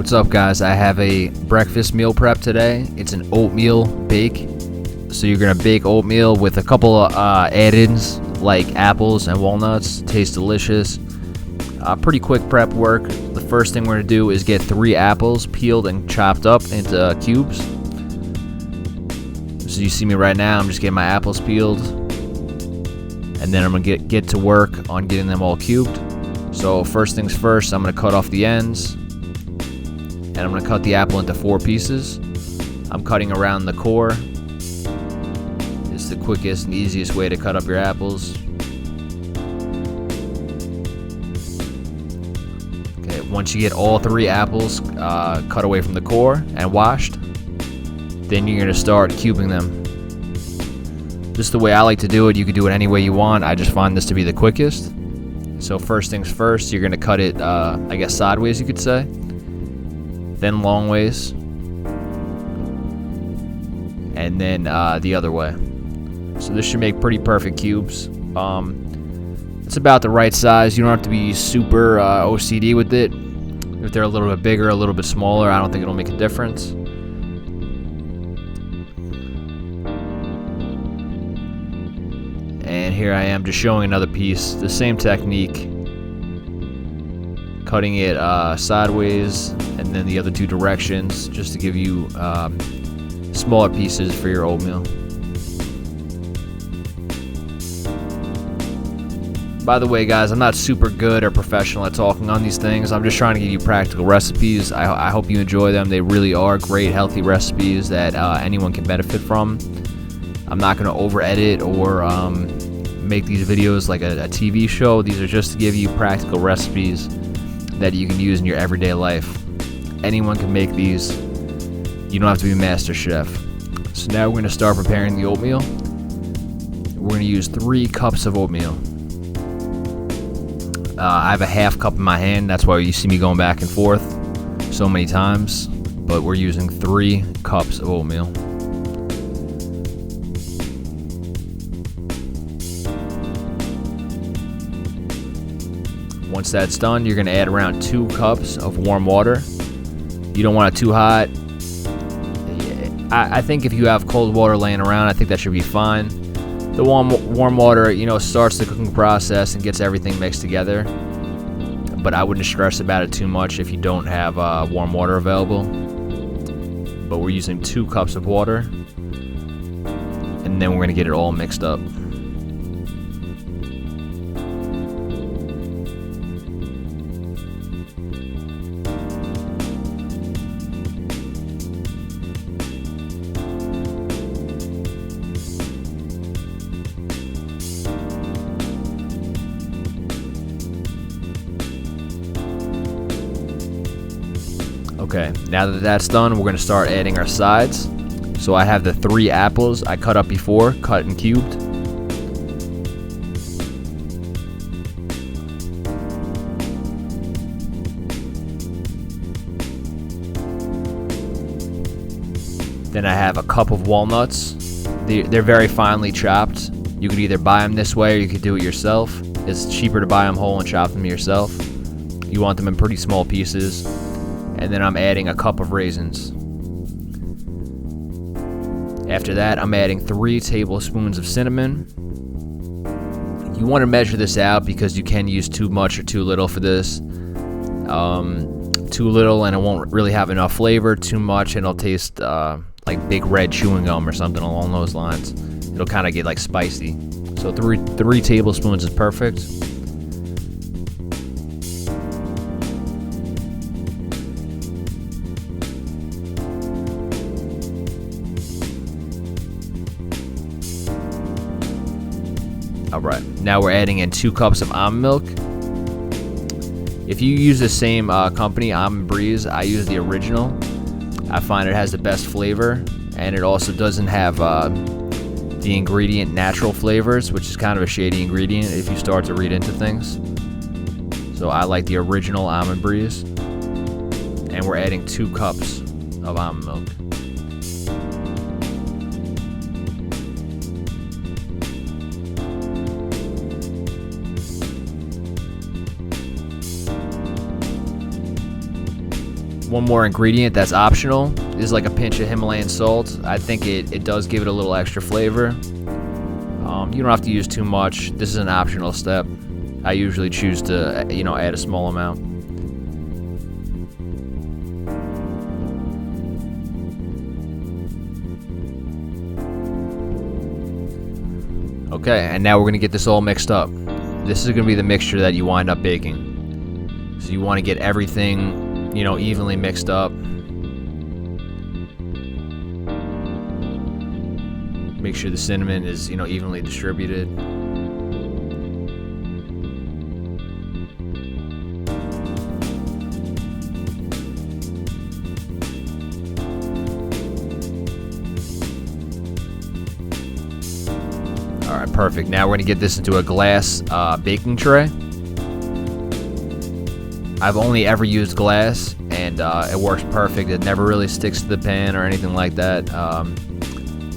What's up, guys? I have a breakfast meal prep today. It's an oatmeal bake. So you're gonna bake oatmeal with a couple of add-ins like apples and walnuts. Tastes delicious. Pretty quick prep work. The first thing we're gonna do is get 3 apples peeled and chopped up into cubes. So you see me right now, I'm just getting my apples peeled, and then I'm gonna get to work on getting them all cubed. So first things first, I'm gonna cut off the ends, and I'm gonna cut the apple into 4 pieces. I'm cutting around the core. It's the quickest and easiest way to cut up your apples. Okay, once you get all 3 apples cut away from the core and washed, then you're gonna start cubing them. This is the way I like to do it. You can do it any way you want. I just find this to be the quickest. So first things first, you're gonna cut it, I guess sideways you could say, then long ways, and then the other way. So this should make pretty perfect cubes. It's about the right size. You don't have to be super OCD with it. If they're a little bit bigger, a little bit smaller, I don't think it'll make a difference. And here I am just showing another piece, the same technique, cutting it sideways and then the other 2 directions, just to give you smaller pieces for your oatmeal. By the way, guys, I'm not super good or professional at talking on these things. I'm just trying to give you practical recipes. I hope you enjoy them. They really are great, healthy recipes that anyone can benefit from. I'm not going to over-edit or make these videos like a TV show. These are just to give you practical recipes that you can use in your everyday life. Anyone can make these. You don't have to be a master chef. So now we're going to start preparing the oatmeal. We're going to use 3 cups of oatmeal. I have a half cup in my hand. That's why you see me going back and forth so many times. But we're using 3 cups of oatmeal. Once that's done, you're going to add around 2 cups of warm water. You don't want it too hot. I think if you have cold water laying around, I think that should be fine. The warm water, starts the cooking process and gets everything mixed together. But I wouldn't stress about it too much if you don't have warm water available. But we're using 2 cups of water, and then we're going to get it all mixed up. Okay, now that that's done, we're going to start adding our sides. So I have the 3 apples I cut up before, cut and cubed. Then I have a cup of walnuts. They're very finely chopped. You could either buy them this way or you could do it yourself. It's cheaper to buy them whole and chop them yourself. You want them in pretty small pieces. And then I'm adding a cup of raisins. After that, I'm adding 3 tablespoons of cinnamon. You want to measure this out because you can use too much or too little for this. Too little and it won't really have enough flavor. Too much and it'll taste like big red chewing gum or something along those lines. It'll kind of get like spicy. So 3 tablespoons is perfect. Alright, now we're adding in 2 cups of almond milk. If you use the same company, Almond Breeze, I use the original. I find it has the best flavor, and it also doesn't have the ingredient natural flavors, which is kind of a shady ingredient if you start to read into things. So I like the original Almond Breeze. And we're adding 2 cups of almond milk. one more ingredient that's optional is like a pinch of Himalayan salt. I think it does give it a little extra flavor. You don't have to use too much. This is an optional step. I usually choose to, add a small amount. Okay, and now we're going to get this all mixed up. This is going to be the mixture that you wind up baking. So you want to get everything, evenly mixed up. Make sure the cinnamon is, evenly distributed. All right, perfect. Now we're gonna get this into a glass baking tray. I've only ever used glass, and it works perfect. It never really sticks to the pan or anything like that.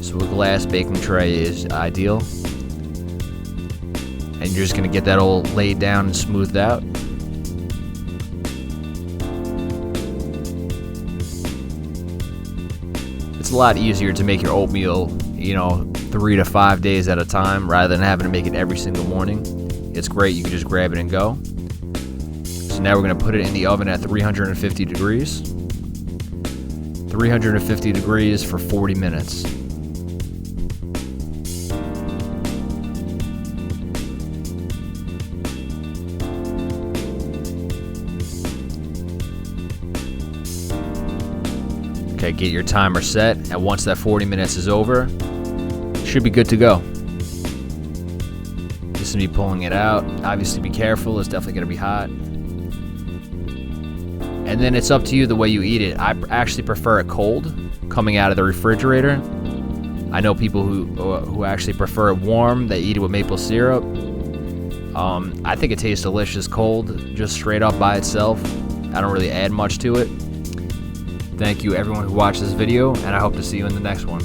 So a glass baking tray is ideal. And you're just gonna get that all laid down and smoothed out. It's a lot easier to make your oatmeal, 3 to 5 days at a time rather than having to make it every single morning. It's great, you can just grab it and go. So now we're gonna put it in the oven at 350 degrees. 350 degrees for 40 minutes. Okay, get your timer set, and once that 40 minutes is over, you should be good to go. Just gonna be pulling it out. Obviously be careful, it's definitely gonna be hot. And then it's up to you the way you eat it. I actually prefer it cold, coming out of the refrigerator. I know people who actually prefer it warm, they eat it with maple syrup. I think it tastes delicious cold, just straight up by itself. I don't really add much to it. Thank you everyone who watched this video, and I hope to see you in the next one.